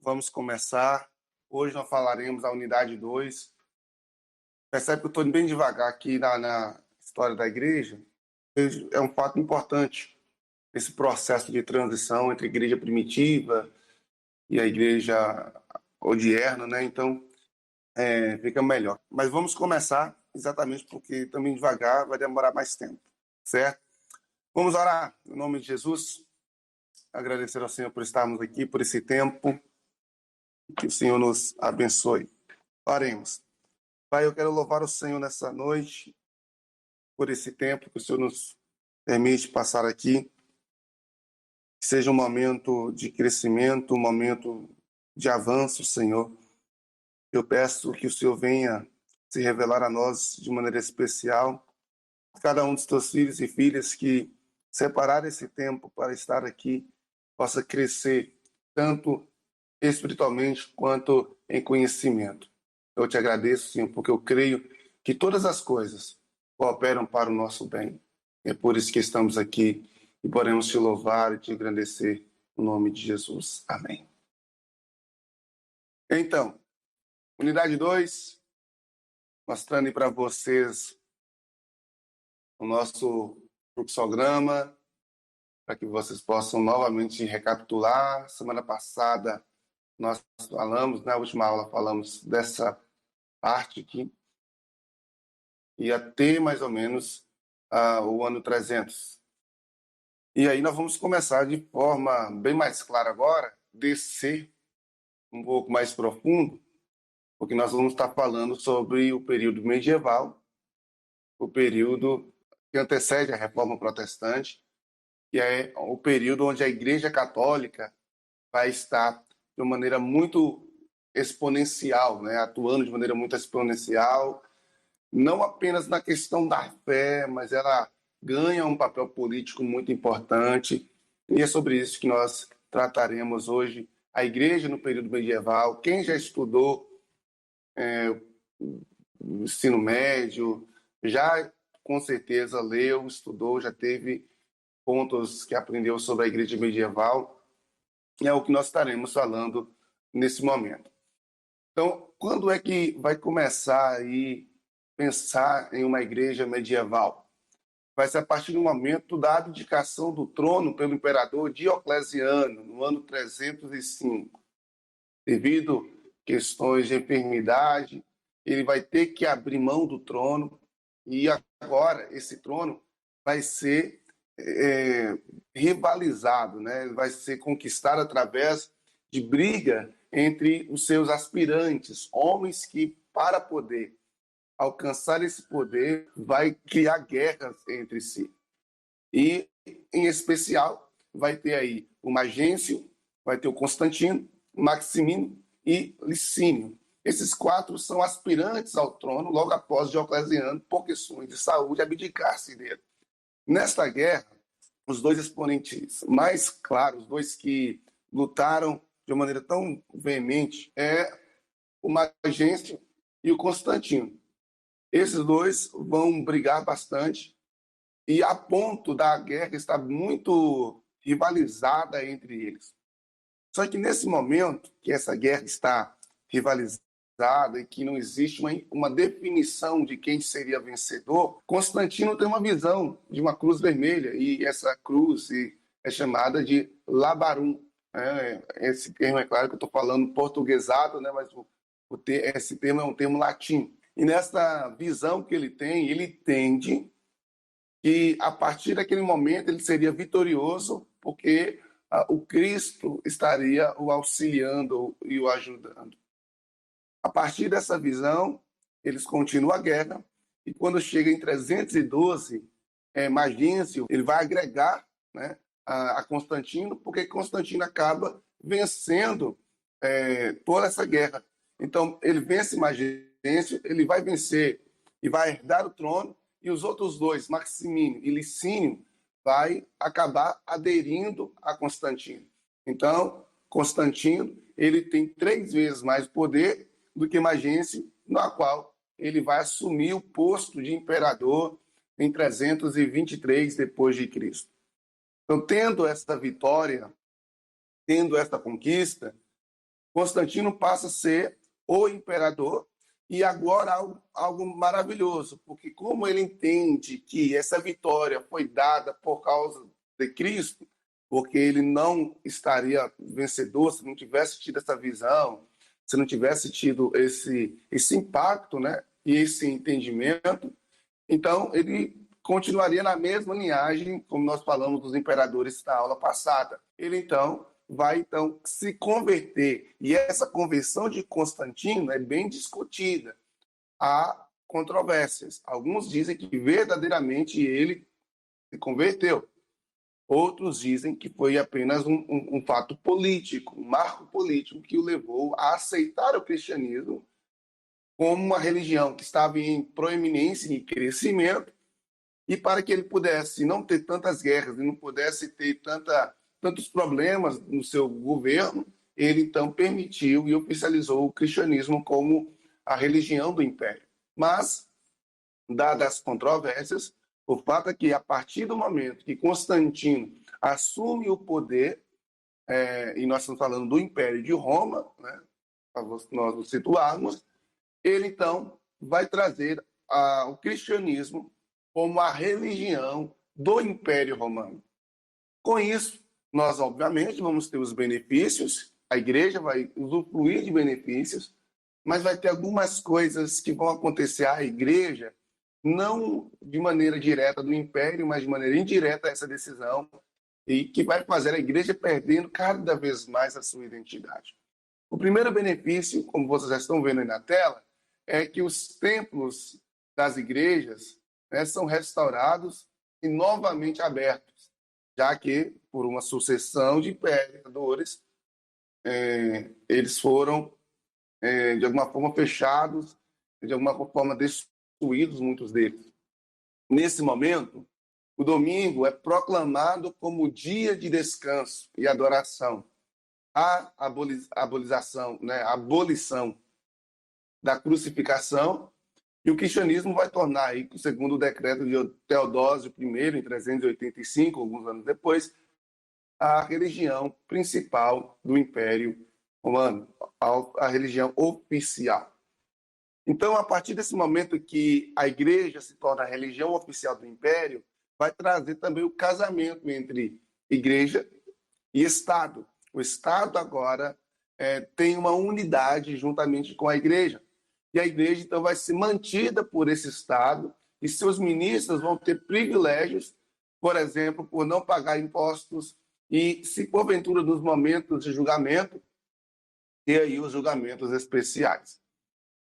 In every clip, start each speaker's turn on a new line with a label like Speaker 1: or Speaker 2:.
Speaker 1: Vamos começar. Hoje nós falaremos a unidade 2. Percebe que eu estou bem devagar aqui na história da igreja. É um fato importante esse processo de transição entre a igreja primitiva e a igreja odierna, né? Então, fica melhor. Mas vamos começar exatamente porque também devagar vai demorar mais tempo, certo? Vamos orar em nome de Jesus. Agradecer ao Senhor por estarmos aqui, por esse tempo. Que o Senhor nos abençoe. Oremos. Pai, eu quero louvar o Senhor nessa noite por esse tempo que o Senhor nos permite passar aqui. Que seja um momento de crescimento, um momento de avanço, Senhor. Eu peço que o Senhor venha se revelar a nós de maneira especial. Cada um dos teus filhos e filhas que separar esse tempo para estar aqui possa crescer tanto espiritualmente quanto em conhecimento. Eu te agradeço, Senhor, porque eu creio que todas as coisas cooperam para o nosso bem. É por isso que estamos aqui e podemos te louvar e te engrandecer no nome de Jesus. Amém. Então, unidade 2, mostrando aí para vocês o nosso fluxograma, para que vocês possam novamente recapitular. Semana passada nós falamos, na última aula falamos dessa parte aqui, e até mais ou menos o ano 300. E aí nós vamos começar de forma bem mais clara agora, descer um pouco mais profundo, porque nós vamos estar falando sobre o período medieval, o período que antecede a Reforma Protestante, que é o período onde a Igreja Católica vai estar de uma maneira muito exponencial, né? Atuando de maneira muito exponencial, não apenas na questão da fé, mas ela ganha um papel político muito importante, e é sobre isso que nós trataremos hoje. A igreja no período medieval, quem já estudou o ensino médio, já com certeza leu, estudou, já teve pontos que aprendeu sobre a igreja medieval, é o que nós estaremos falando nesse momento. Então, quando é que vai começar aí pensar em uma igreja medieval? Vai ser a partir do momento da abdicação do trono pelo imperador Diocleciano, no ano 305. Devido a questões de enfermidade, ele vai ter que abrir mão do trono, e agora esse trono vai ser rivalizado, né? Vai ser conquistado através de briga entre os seus aspirantes, homens que, para poder alcançar esse poder, vai criar guerras entre si. E, em especial, vai ter aí o Magêncio, vai ter o Constantino, Maximino e Licínio. Esses 4 são aspirantes ao trono logo após Diocleciano, por questões de saúde, abdicar-se dele. Nesta guerra, os 2 exponentes mais claros, os 2 que lutaram de uma maneira tão veemente, é o Magêncio e o Constantino. Esses 2 vão brigar bastante, e a ponto da guerra estar muito rivalizada entre eles. Só que nesse momento que essa guerra está rivalizada e que não existe uma definição de quem seria vencedor, Constantino tem uma visão de uma cruz vermelha, e essa cruz é chamada de Labarum. Esse termo, é claro que eu estou falando portuguesado, né, mas esse termo é um termo latim. E nessa visão que ele tem, ele entende que a partir daquele momento ele seria vitorioso, porque o Cristo estaria o auxiliando e o ajudando. A partir dessa visão, eles continuam a guerra, e quando chega em 312, Magêncio ele vai agregar, né, a Constantino, porque Constantino acaba vencendo toda essa guerra. Então, ele vence Magêncio, ele vai vencer e vai herdar o trono, e os outros 2, Maximino e Licínio, vai acabar aderindo a Constantino. Então, Constantino ele tem 3 vezes mais poder do que Magêncio, na qual ele vai assumir o posto de imperador em 323 depois de Cristo. Então, tendo esta vitória, tendo esta conquista, Constantino passa a ser o imperador, e agora algo maravilhoso, porque como ele entende que essa vitória foi dada por causa de Cristo, porque ele não estaria vencedor se não tivesse tido essa visão, se não tivesse tido esse impacto, né, e esse entendimento, então ele continuaria na mesma linhagem, como nós falamos dos imperadores na aula passada. Ele vai se converter, e essa conversão de Constantino é bem discutida. Há controvérsias. Alguns dizem que verdadeiramente ele se converteu. Outros dizem que foi apenas um fato político, um marco político que o levou a aceitar o cristianismo como uma religião que estava em proeminência e crescimento, e para que ele pudesse não ter tantas guerras e não pudesse ter tantos problemas no seu governo, ele então permitiu e oficializou o cristianismo como a religião do império. Mas, dadas as controvérsias, o fato é que a partir do momento que Constantino assume o poder, e nós estamos falando do Império de Roma, né, para nós nos situarmos, ele então vai trazer o cristianismo como a religião do Império Romano. Com isso, nós obviamente vamos ter os benefícios, a igreja vai usufruir de benefícios, mas vai ter algumas coisas que vão acontecer à igreja, não de maneira direta do império, mas de maneira indireta essa decisão, e que vai fazer a igreja perdendo cada vez mais a sua identidade. O primeiro benefício, como vocês já estão vendo aí na tela, é que os templos das igrejas, né, são restaurados e novamente abertos, já que, por uma sucessão de imperadores, eles foram, de alguma forma, fechados, de alguma forma, destruídos, muitos deles. Nesse momento, o domingo é proclamado como dia de descanso e adoração. A abolição, né, a abolição da crucificação, e o cristianismo vai tornar, aí, segundo o decreto de Teodósio I, em 385, alguns anos depois, a religião principal do Império Romano, a religião oficial. Então, a partir desse momento que a igreja se torna a religião oficial do Império, vai trazer também o casamento entre igreja e Estado. O Estado agora tem uma unidade juntamente com a igreja. E a igreja, então, vai ser mantida por esse Estado, e seus ministros vão ter privilégios, por exemplo, por não pagar impostos, e se porventura nos momentos de julgamento, ter aí os julgamentos especiais.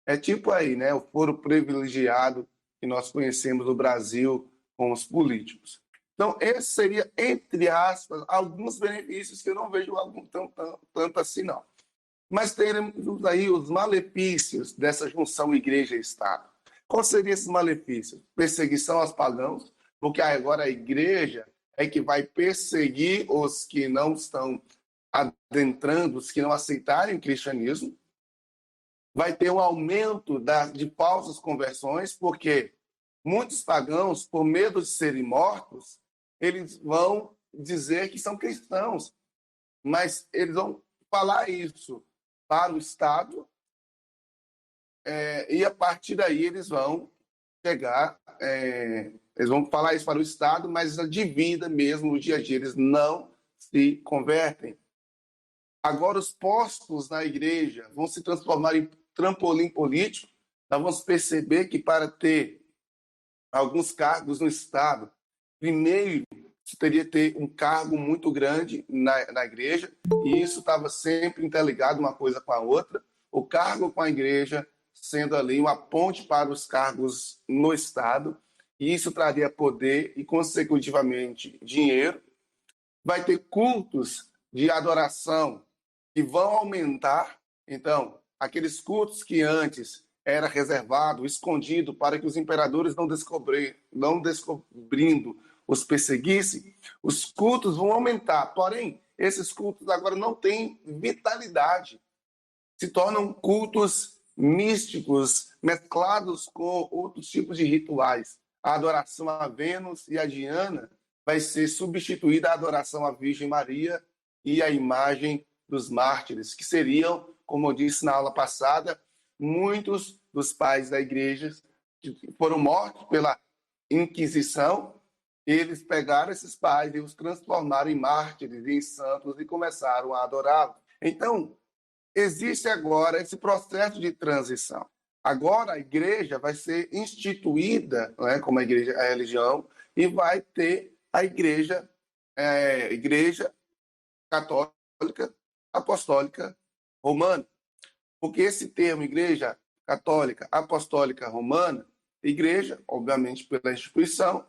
Speaker 1: É tipo aí, né, o foro privilegiado que nós conhecemos no Brasil com os políticos. Então, esse seria, entre aspas, alguns benefícios que eu não vejo tanto assim, não. Mas teremos aí os malefícios dessa junção igreja e Estado. Quais seriam esses malefícios? Perseguição aos pagãos, porque agora a igreja é que vai perseguir os que não estão adentrando, os que não aceitarem o cristianismo. Vai ter um aumento de falsas conversões, porque muitos pagãos, por medo de serem mortos, eles vão dizer que são cristãos, mas eles vão falar isso para o Estado, e a partir daí eles vão chegar, eles vão falar isso para o Estado, mas de vida mesmo, no dia a dia, eles não se convertem. Agora, os postos na igreja vão se transformar em trampolim político. Nós vamos perceber que para ter alguns cargos no Estado, primeiro, você teria que ter um cargo muito grande na igreja, e isso estava sempre interligado uma coisa com a outra, o cargo com a igreja sendo ali uma ponte para os cargos no Estado, e isso traria poder e, consecutivamente, dinheiro. Vai ter cultos de adoração que vão aumentar. Então, aqueles cultos que antes era reservado, escondido, para que os imperadores não descobrindo os perseguissem, os cultos vão aumentar. Porém, esses cultos agora não têm vitalidade. Se tornam cultos místicos, mesclados com outros tipos de rituais. A adoração a Vênus e a Diana vai ser substituída à adoração à Virgem Maria e à imagem dos mártires, que seriam, como eu disse na aula passada, muitos dos pais da igreja que foram mortos pela Inquisição. Eles pegaram esses pais e os transformaram em mártires e em santos e começaram a adorá-los. Então, existe agora esse processo de transição. Agora a igreja vai ser instituída, né, como a igreja, a religião, e vai ter a igreja católica, apostólica, romana. Porque esse termo igreja católica, apostólica, romana, igreja, obviamente pela instituição,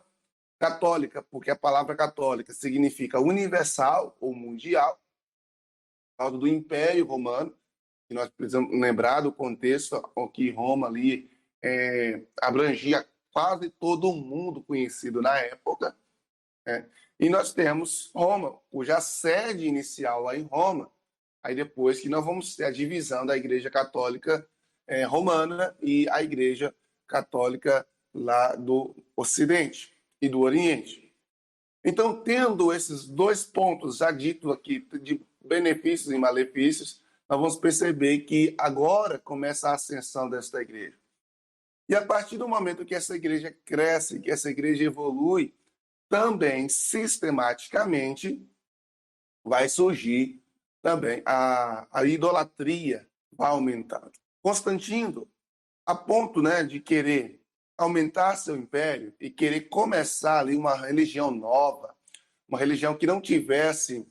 Speaker 1: católica, porque a palavra católica significa universal ou mundial, por causa do Império Romano, que nós precisamos lembrar do contexto que Roma ali abrangia quase todo o mundo conhecido na época. E nós temos Roma, cuja sede inicial lá em Roma, aí depois que nós vamos ter a divisão da Igreja Católica Romana e a Igreja Católica lá do Ocidente e do Oriente. Então, tendo esses dois pontos já ditos aqui, de benefícios e malefícios, nós vamos perceber que agora começa a ascensão desta igreja. E a partir do momento que essa igreja cresce, que essa igreja evolui, também sistematicamente vai surgir também a idolatria, vai aumentando. Constantino, a ponto, né, de querer aumentar seu império e querer começar ali uma religião nova, uma religião que não tivesse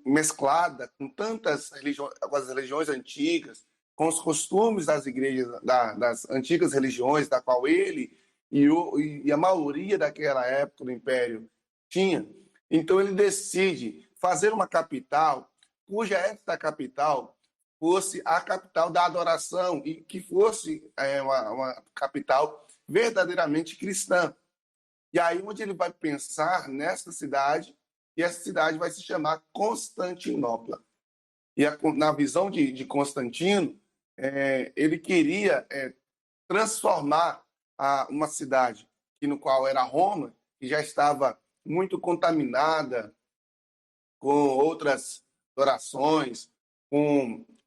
Speaker 1: mesclada com tantas religiões, com as religiões antigas, com os costumes das igrejas, das antigas religiões, da qual ele e a maioria daquela época do Império tinha. Então ele decide fazer uma capital, cuja esta capital fosse a capital da adoração e que fosse uma capital verdadeiramente cristã. E aí onde ele vai pensar nessa cidade, e essa cidade vai se chamar Constantinopla. E na visão de Constantino, ele queria transformar uma cidade no qual era Roma, que já estava muito contaminada com outras orações,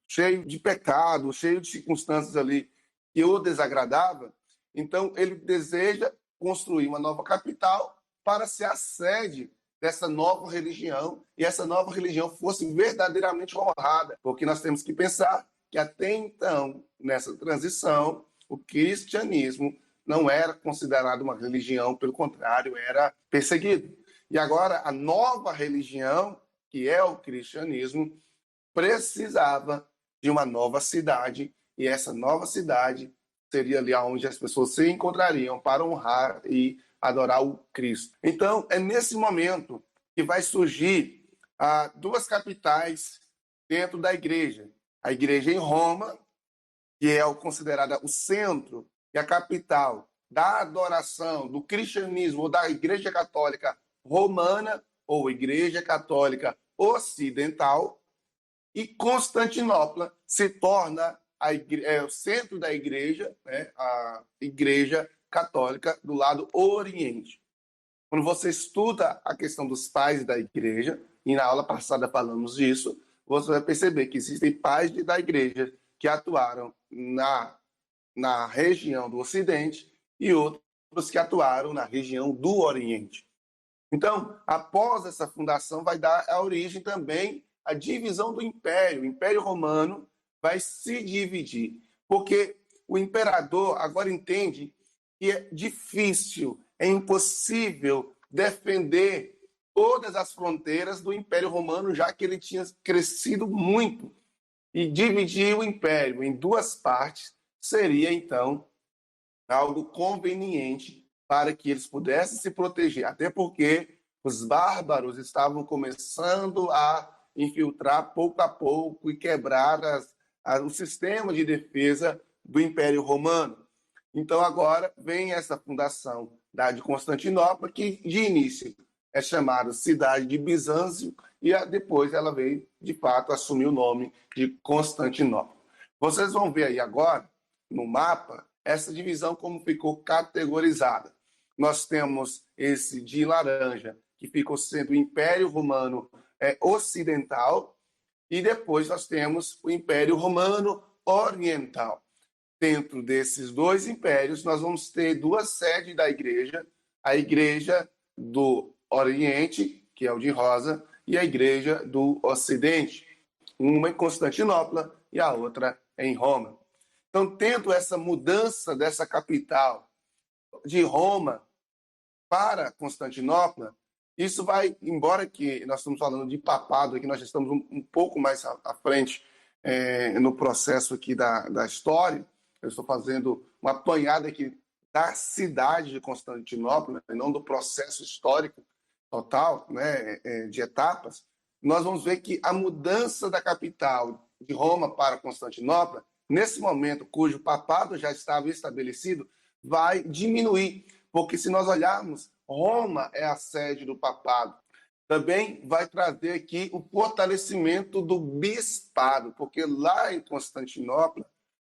Speaker 1: cheio de pecado, cheio de circunstâncias ali que o desagradavam. Então, ele deseja construir uma nova capital para ser a sede dessa nova religião, e essa nova religião fosse verdadeiramente honrada, porque nós temos que pensar que até então, nessa transição, o cristianismo não era considerado uma religião, pelo contrário, era perseguido. E agora a nova religião, que é o cristianismo, precisava de uma nova cidade, e essa nova cidade seria ali onde as pessoas se encontrariam para honrar e adorar o Cristo. Então, é nesse momento que vai surgir duas capitais dentro da igreja. A igreja em Roma, que é considerada o centro e a capital da adoração do cristianismo ou da igreja católica romana ou igreja católica ocidental, e Constantinopla se torna o centro da igreja, né, a igreja católica do lado oriente. Quando você estuda a questão dos pais da igreja, e na aula passada falamos disso, você vai perceber que existem pais da igreja que atuaram na região do Ocidente e outros que atuaram na região do Oriente. Então, após essa fundação, vai dar a origem também à divisão do Império. O Império Romano vai se dividir, porque o imperador agora entende que é difícil, é impossível defender todas as fronteiras do Império Romano, já que ele tinha crescido muito. E dividir o Império em duas partes seria, então, algo conveniente para que eles pudessem se proteger, até porque os bárbaros estavam começando a infiltrar pouco a pouco e quebrar o sistema de defesa do Império Romano. Então, agora vem essa fundação de Constantinopla, que de início é chamada Cidade de Bizâncio, e depois ela veio, de fato, assumir o nome de Constantinopla. Vocês vão ver aí agora, no mapa, essa divisão como ficou categorizada. Nós temos esse de laranja, que ficou sendo o Império Romano Ocidental, e depois nós temos o Império Romano Oriental. Dentro desses dois impérios, nós vamos ter duas sedes da igreja, a igreja do Oriente, que é o de rosa, e a igreja do Ocidente, uma em Constantinopla e a outra em Roma. Então, tendo essa mudança dessa capital de Roma para Constantinopla, isso vai, embora que nós estamos falando de papado, aqui nós já estamos um pouco mais à frente no processo aqui da história, eu estou fazendo uma apanhada aqui da cidade de Constantinopla, e não do processo histórico total, né, de etapas, nós vamos ver que a mudança da capital de Roma para Constantinopla, nesse momento, cujo papado já estava estabelecido, vai diminuir, porque se nós olharmos, Roma é a sede do papado. Também vai trazer aqui o fortalecimento do bispado, porque lá em Constantinopla,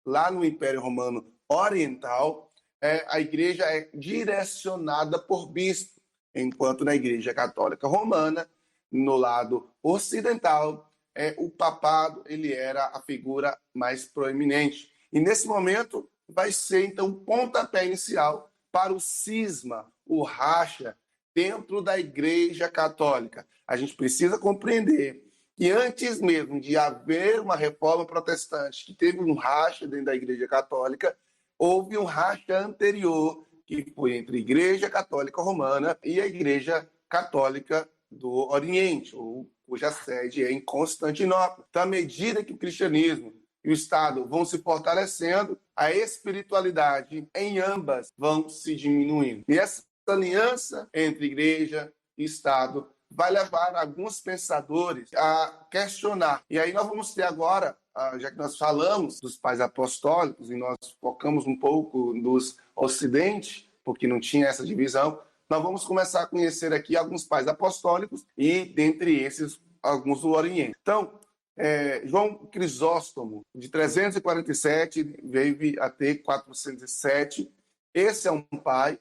Speaker 1: lá no Império Romano Oriental, a igreja é direcionada por bispo, enquanto na Igreja Católica Romana, no lado ocidental, o papado ele era a figura mais proeminente. E nesse momento vai ser, então, o pontapé inicial para o cisma, o racha, dentro da Igreja Católica. A gente precisa compreender que antes mesmo de haver uma reforma protestante, que teve um racha dentro da Igreja Católica, houve um racha anterior, que foi entre a Igreja Católica Romana e a Igreja Católica do Oriente, cuja sede é em Constantinopla. Então, à medida que o cristianismo e o Estado vão se fortalecendo, a espiritualidade em ambas vão se diminuindo. E essa aliança entre igreja e Estado vai levar alguns pensadores a questionar. E aí nós vamos ter agora, já que nós falamos dos pais apostólicos e nós focamos um pouco nos Ocidente, porque não tinha essa divisão, nós vamos começar a conhecer aqui alguns pais apostólicos e, dentre esses, alguns do Oriente. Então, João Crisóstomo, de 347, veio a ter 407. Esse é um pai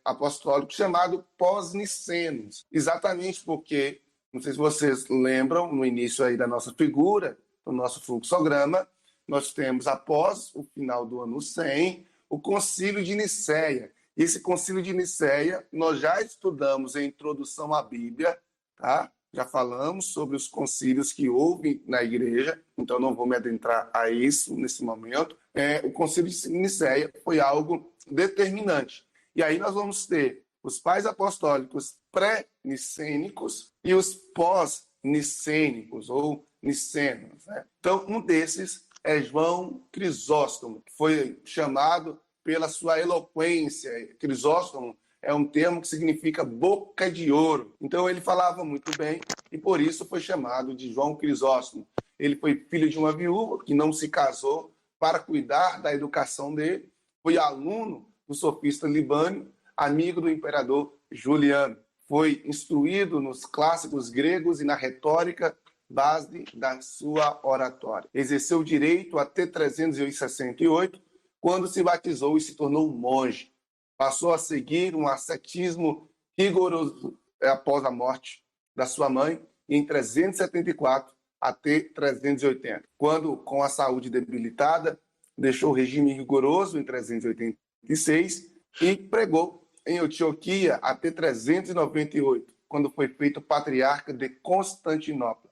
Speaker 1: apostólico chamado pós-nicenos, exatamente porque, não sei se vocês lembram, no início aí da nossa figura, do nosso fluxograma, nós temos, após o final do ano 100, o Concílio de Nicéia. Esse Concílio de Nicéia, nós já estudamos em Introdução à Bíblia, tá? Já falamos sobre os concílios que houve na igreja, então não vou me adentrar a isso nesse momento. O Concílio de Nicéia foi algo determinante. E aí nós vamos ter os pais apostólicos pré-nicênicos e os pós-nicênicos, ou nicenos, né? Então, um desses é João Crisóstomo, que foi chamado pela sua eloquência. Crisóstomo é um termo que significa boca de ouro. Então, ele falava muito bem e, por isso, foi chamado de João Crisóstomo. Ele foi filho de uma viúva que não se casou para cuidar da educação dele. Foi aluno do sofista Libânio, amigo do imperador Juliano. Foi instruído nos clássicos gregos e na retórica base da sua oratória. Exerceu o direito até 368, quando se batizou e se tornou monge. Passou a seguir um ascetismo rigoroso após a morte da sua mãe, em 374 até 380, quando, com a saúde debilitada, deixou o regime rigoroso em 386 e pregou em Antioquia até 398, quando foi feito patriarca de Constantinopla,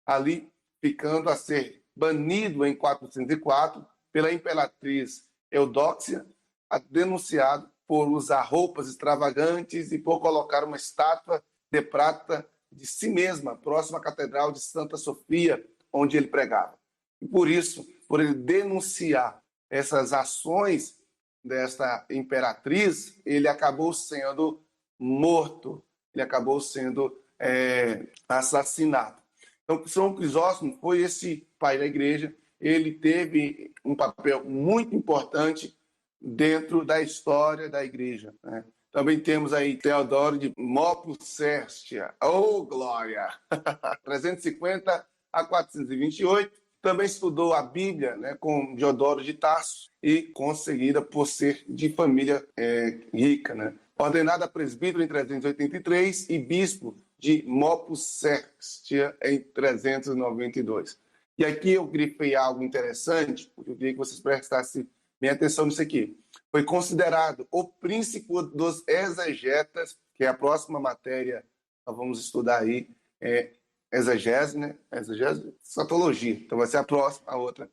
Speaker 1: ali ficando a ser banido em 404 pela imperatriz Eudóxia, denunciado por usar roupas extravagantes e por colocar uma estátua de prata de si mesma próxima à Catedral de Santa Sofia, onde ele pregava. E por isso, por ele denunciar essas ações desta imperatriz, ele acabou sendo morto, ele acabou sendo assassinado. Então, São Crisóstomo foi esse pai da igreja, ele teve um papel muito importante dentro da história da igreja, né? Também temos aí Teodoro de Mopsuestia, glória! 350 a 428. Também estudou a Bíblia, né, com Diodoro de Tarso e conseguida por ser de família rica, né? Ordenado a presbítero em 383 e bispo de Mopus Sextia em 392. E aqui eu grifei algo interessante, porque eu queria que vocês prestassem bem atenção nisso aqui. Foi considerado o príncipe dos exegetas, que é a próxima matéria que nós vamos estudar aí, exegese, né? Exegese, escatologia. Então vai ser a próxima, a outra.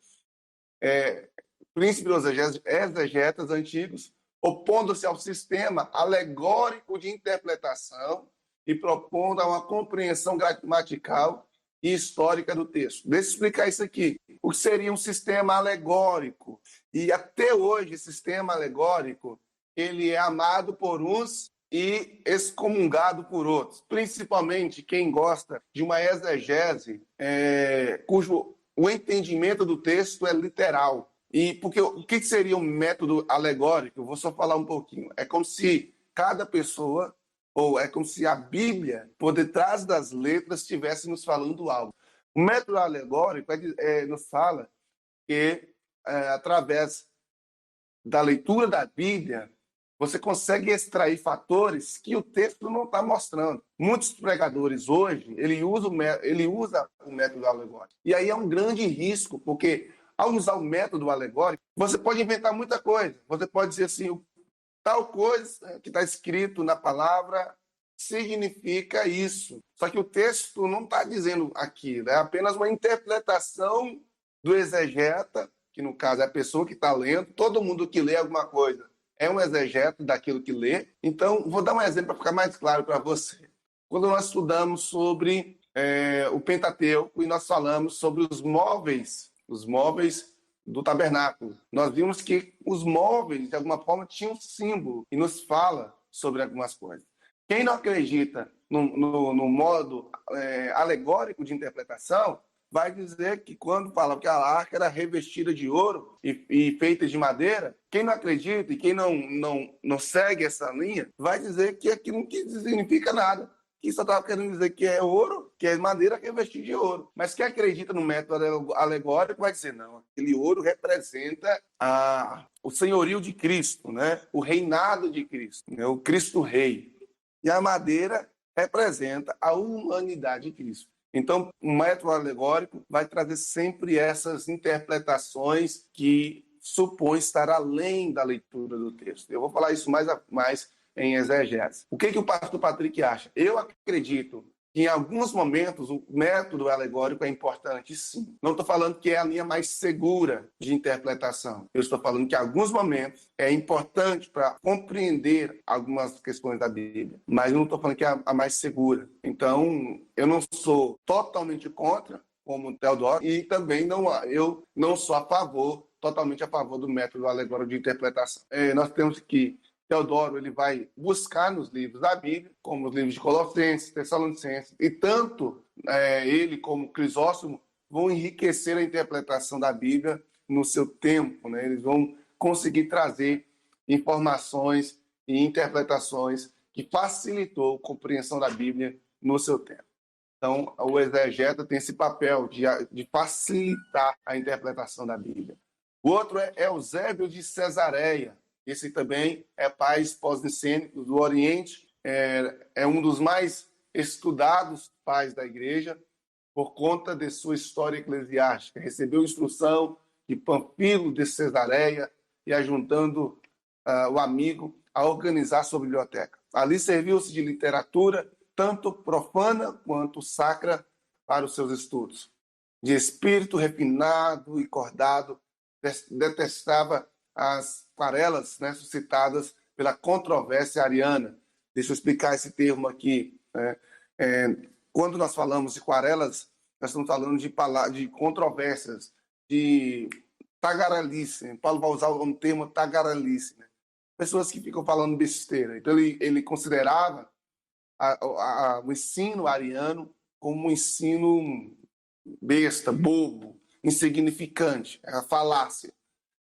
Speaker 1: Príncipe dos exegetas antigos, opondo-se ao sistema alegórico de interpretação e propondo uma compreensão gramatical e histórica do texto. Deixa eu explicar isso aqui. O que seria um sistema alegórico? E até hoje, esse sistema alegórico, ele é amado por uns e excomungado por outros. Principalmente quem gosta de uma exegese cujo o entendimento do texto é literal. E porque o que seria um método alegórico? Eu vou só falar um pouquinho. É como se cada pessoa, ou é como se a Bíblia, por detrás das letras, estivesse nos falando algo. O método alegórico nos fala que, através da leitura da Bíblia, você consegue extrair fatores que o texto não está mostrando. Muitos pregadores hoje, ele usa o método alegórico. E aí é um grande risco, porque ao usar o método alegórico, você pode inventar muita coisa. Você pode dizer assim, tal coisa que está escrito na palavra significa isso. Só que o texto não está dizendo aquilo, é apenas uma interpretação do exegeta, que no caso é a pessoa que está lendo. Todo mundo que lê alguma coisa é um exegeta daquilo que lê. Então, vou dar um exemplo para ficar mais claro para você. Quando nós estudamos sobre o Pentateuco e nós falamos sobre os móveis do tabernáculo, nós vimos que os móveis, de alguma forma, tinham um símbolo e nos fala sobre algumas coisas. Quem não acredita no modo alegórico de interpretação vai dizer que quando fala que a arca era revestida de ouro e feita de madeira, quem não acredita e quem não segue essa linha vai dizer que aquilo não significa nada, que só estava querendo dizer que é ouro, que é madeira revestida de ouro. Mas quem acredita no método alegórico vai dizer, não, aquele ouro representa o senhorio de Cristo, né? O reinado de Cristo, né? O Cristo Rei. E a madeira representa a humanidade de Cristo. Então, o método alegórico vai trazer sempre essas interpretações que supõem estar além da leitura do texto. Eu vou falar isso mais em exegese. O que o pastor Patrick acha? Eu acredito que em alguns momentos o método alegórico é importante, sim. Não estou falando que é a linha mais segura de interpretação. Eu estou falando que em alguns momentos é importante para compreender algumas questões da Bíblia, mas eu não estou falando que é a mais segura. Então, eu não sou totalmente contra, como Teodoro, e também eu não sou totalmente a favor do método alegórico de interpretação. Nós temos que Teodoro ele vai buscar nos livros da Bíblia, como os livros de Colossenses, Tessalonicenses, e tanto ele como Crisóstomo vão enriquecer a interpretação da Bíblia no seu tempo, né? Eles vão conseguir trazer informações e interpretações que facilitou a compreensão da Bíblia no seu tempo. Então, o exegeta tem esse papel de facilitar a interpretação da Bíblia. O outro é Eusébio de Cesareia. Esse também é pai pós-nicênico do Oriente, é um dos mais estudados pais da igreja por conta de sua história eclesiástica. Recebeu instrução de Panfilo de Cesareia e ajuntando o amigo a organizar sua biblioteca. Ali serviu-se de literatura, tanto profana quanto sacra, para os seus estudos. De espírito refinado e cordado, detestava as quarelas, né, suscitadas pela controvérsia ariana. Deixa eu explicar esse termo aqui. Quando nós falamos de quarelas, nós estamos falando de controvérsias, de tagarelice. Paulo vai usar o termo tagarelice, né? Pessoas que ficam falando besteira. Então, ele considerava o ensino ariano como um ensino besta, bobo, insignificante, a falácia.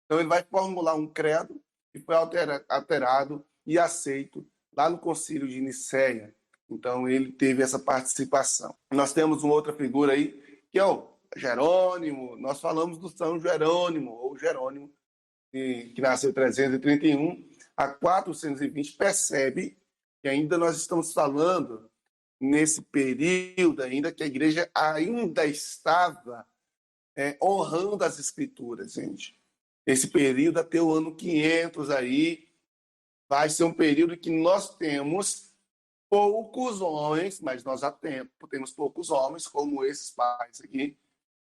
Speaker 1: Então, ele vai formular um credo que foi alterado e aceito lá no Concílio de Nicéia. Então, ele teve essa participação. Nós temos uma outra figura aí, que é o Jerônimo. Nós falamos do São Jerônimo, ou Jerônimo, que nasceu em 331 a 420. Percebe que ainda nós estamos falando nesse período ainda que a igreja ainda estava honrando as escrituras, gente. Esse período até o ano 500 aí vai ser um período que nós temos poucos homens, mas nós já temos poucos homens, como esses pais aqui,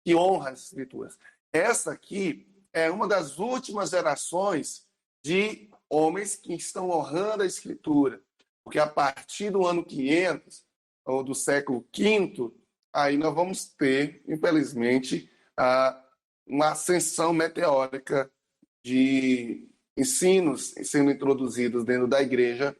Speaker 1: que honram as escrituras. Essa aqui é uma das últimas gerações de homens que estão honrando a escritura, porque a partir do ano 500, ou do século V, aí nós vamos ter, infelizmente, uma ascensão meteórica de ensinos sendo introduzidos dentro da igreja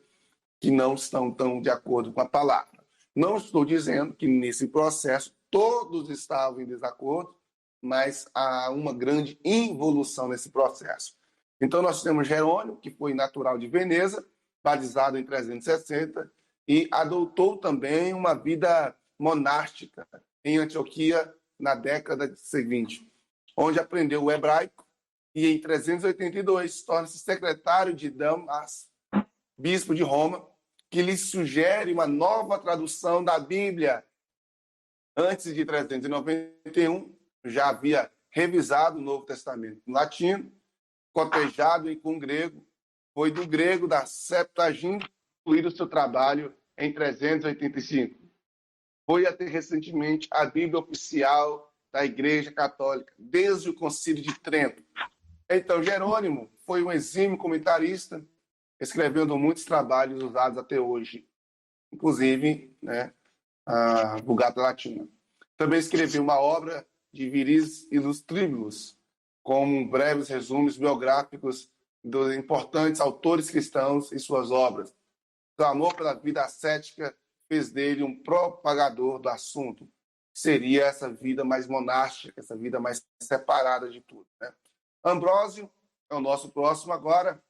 Speaker 1: que não estão tão de acordo com a palavra. Não estou dizendo que nesse processo todos estavam em desacordo, mas há uma grande involução nesse processo. Então nós temos Jerônimo, que foi natural de Veneza, batizado em 360, e adotou também uma vida monástica em Antioquia na década seguinte, onde aprendeu o hebraico e em 382 torna-se secretário de Damas, bispo de Roma, que lhe sugere uma nova tradução da Bíblia. Antes de 391, já havia revisado o Novo Testamento em latino, cotejado com o grego, foi do grego da Septuaginta, incluído o seu trabalho em 385. Foi até recentemente a Bíblia oficial da Igreja Católica, desde o Concílio de Trento. Então, Jerônimo foi um exímio comentarista, escrevendo muitos trabalhos usados até hoje, inclusive a Vulgata Latina. Também escreveu uma obra de Viris Illustribus, com breves resumos biográficos dos importantes autores cristãos e suas obras. Seu amor pela vida ascética fez dele um propagador do assunto. Seria essa vida mais monástica, essa vida mais separada de tudo. Ambrósio é o nosso próximo agora,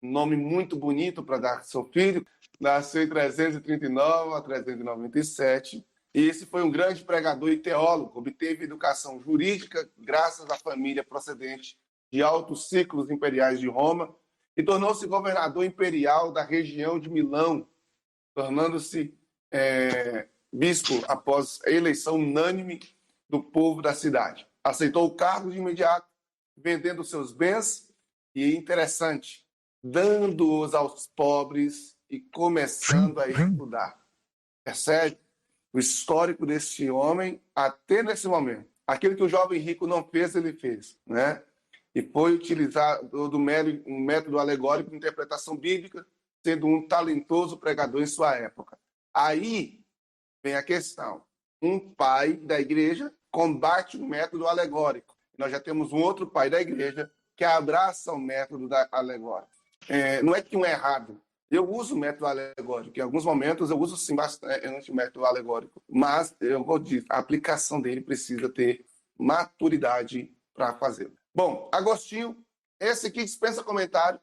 Speaker 1: um nome muito bonito para dar seu filho, nasceu em 339 a 397, e esse foi um grande pregador e teólogo, obteve educação jurídica graças à família procedente de altos círculos imperiais de Roma e tornou-se governador imperial da região de Milão, tornando-se bispo após a eleição unânime do povo da cidade. Aceitou o cargo de imediato, vendendo seus bens, e interessante, dando-os aos pobres e começando a estudar. Percebe? O histórico deste homem, até nesse momento. Aquilo que o jovem rico não fez, ele fez. E foi utilizado um método alegórico de interpretação bíblica, sendo um talentoso pregador em sua época. Aí vem a questão. Um pai da igreja combate o método alegórico. Nós já temos um outro pai da igreja que abraça o método alegórico. Não é que um é errado. Eu uso o método alegórico. Em alguns momentos eu uso sim bastante o método alegórico. Mas eu vou dizer, a aplicação dele precisa ter maturidade para fazê-lo. Bom, Agostinho, esse aqui dispensa comentário.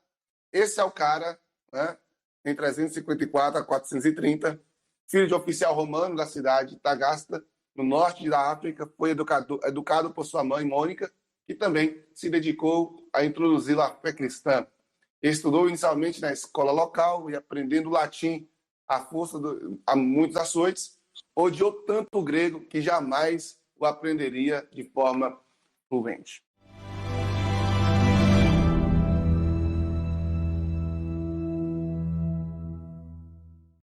Speaker 1: Esse é o cara, em 354 a 430, filho de oficial romano da cidade de Tagasta, no norte da África, foi educado por sua mãe, Mônica, que também se dedicou a introduzi-lo à fé cristã. Estudou inicialmente na escola local e, aprendendo latim à força a muitos açoites, odiou tanto o grego que jamais o aprenderia de forma fluente.